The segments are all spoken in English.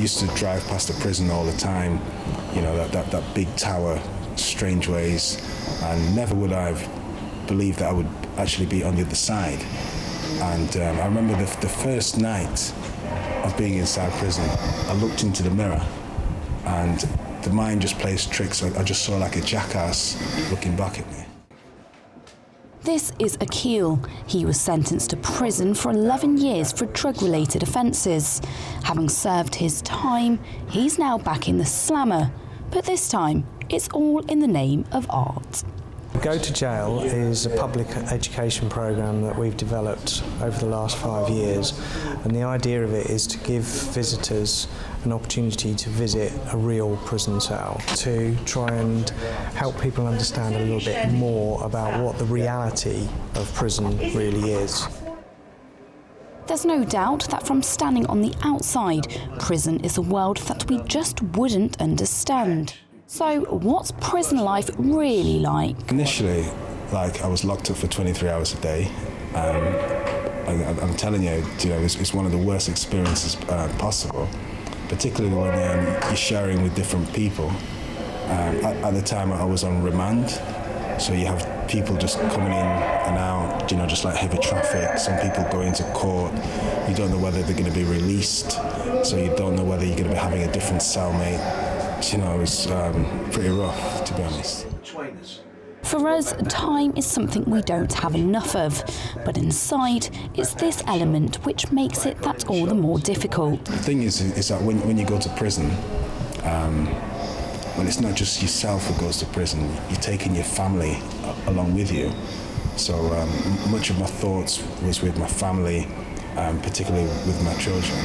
used to drive past the prison all the time, you know, that big tower, strange ways, and never would I have believed that I would actually be on the other side. And I remember the first night of being inside prison, I looked into the mirror and the mind just plays tricks. I just saw like a jackass looking back at me. This is Akil. He was sentenced to prison for 11 years for drug-related offences. Having served his time, he's now back in the slammer. But this time, it's all in the name of art. Go to Jail is a public education programme that we've developed over the last 5 years, and the idea of it is to give visitors an opportunity to visit a real prison cell, to try and help people understand a little bit more about what the reality of prison really is. There's no doubt that from standing on the outside, prison is a world that we just wouldn't understand. So what's prison life really like? Initially, I was locked up for 23 hours a day. I'm telling you, it's one of the worst experiences possible, particularly when you're sharing with different people. At the time, I was on remand, so you have people just coming in and out, just like heavy traffic. Some people go into court. You don't know whether they're going to be released, so you don't know whether you're going to be having a different cellmate. It was pretty rough, to be honest. For us, time is something we don't have enough of, but inside, it's this element which makes it that all the more difficult. The thing is that when you go to prison, well, it's not just yourself who goes to prison, you're taking your family along with you. So much of my thoughts was with my family, particularly with my children.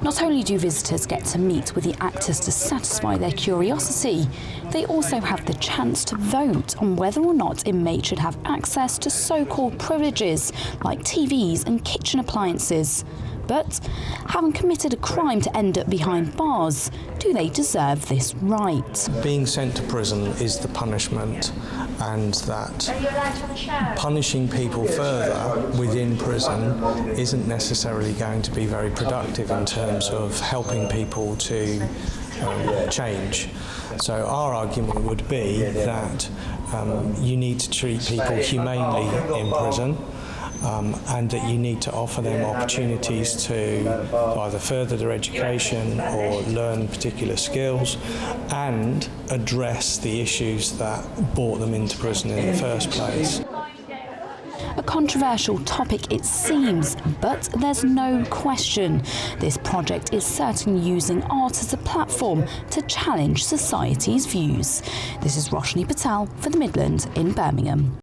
Not only do visitors get to meet with the actors to satisfy their curiosity, they also have the chance to vote on whether or not inmates should have access to so-called privileges like TVs and kitchen appliances. But having committed a crime to end up behind bars, do they deserve this right? Being sent to prison is the punishment, and that punishing people further within prison isn't necessarily going to be very productive in terms of helping people to change. So our argument would be that you need to treat people humanely in prison. And that you need to offer them opportunities to either further their education or learn particular skills and address the issues that brought them into prison in the first place. A controversial topic it seems, but there's no question. This project is certainly using art as a platform to challenge society's views. This is Roshni Patel for the Midland in Birmingham.